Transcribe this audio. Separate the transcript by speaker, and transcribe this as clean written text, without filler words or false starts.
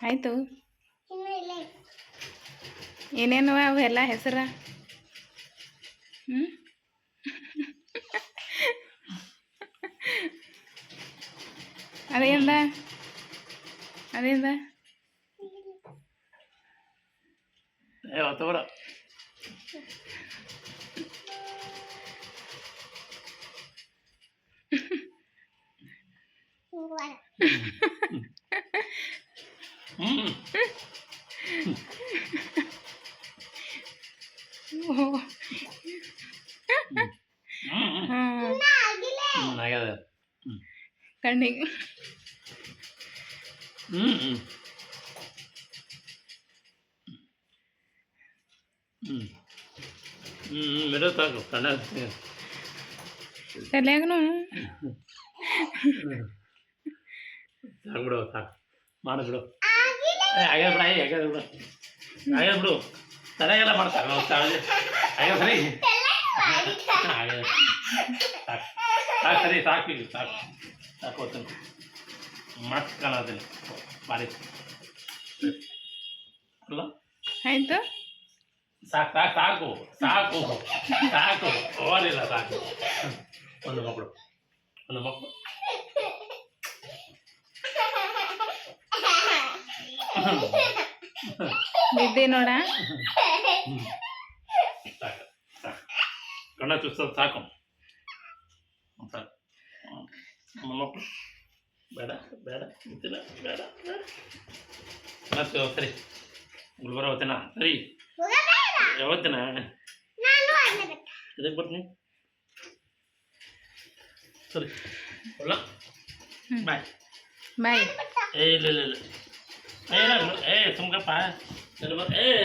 Speaker 1: ಆಯಿತು. ಏನೇನು ಅವೆಲ್ಲ ಹೆಸರ? ಹ್ಞೂ ಅದೇಂದ ಅದೇಂದ
Speaker 2: ಹೊತ್ತಬೇಡ.
Speaker 1: ಕಣ್ಣಿಗೆ
Speaker 2: ಮೆಡ ಸಾಕು ಕಣ್ಣ
Speaker 1: ತಲೆಯಾಗನು
Speaker 2: ಸಾಕು ಬಿಡು, ಸಾಕು ಮಾಡು ಬಿಡು. ಆಗ್ಯದ ಬಿಡ, ಆಗ್ಯದ ಬಿಡು, ಆಗ್ಯದ ಬಿಡು. ತಲೆಗೆಲ್ಲ ಮಾಡ್ತಾರೆ ಆಗ್ಯದ ಸರಿ. ಆಗ್ಯದ ಸಾಕು ಸಾಕು ಸರಿ, ಸಾಕು ಈಗ ಸಾಕು ಸಾಕು. ಹೋಗ್ತಾನೆ ಮಸ್ತ್ ಕಾಣೋದಿಲ್ಲ ಭಾರಿ ಅಲ್ಲ.
Speaker 1: ಆಯಿತು.
Speaker 2: ಸಾಕು ಸಾಕು ಸಾಕು ಸಾಕು ಸಾಕು ಓದಿಲ್ಲ ಸಾಕು. ಒಂದು ಮಕ್ಕಳು
Speaker 1: ನಿದ್ದೆ ನೋಡ.
Speaker 2: ಸಾಕು ಸಾಕು ಕಣ್ಣ ಚುಚ್ಚೋದು ಸಾಕು ಸಾಕು. ಒಂದು ಮಕ್ಕಳು ಬೇಡ ಬೇಡ ಗೊತ್ತಿಲ್ಲ ಬೇಡ ಬೇಡ. ಸರಿ ಗುಲ್ಬರ್ಗ ಹೋಗ್ತೀನ ಸರಿ. ಯಾವತ್ತಿನ ಇದಕ್ಕೆ ಬರ್ತೀನಿ ಸರಿ. ಅಲ್ಲ ಬಾಯ್
Speaker 1: ಬಾಯ್.
Speaker 2: ಇಲ್ಲ ಇಲ್ಲ ಇಲ್ಲ. ಏ ಸುಮ್ಕಪ್ಪ.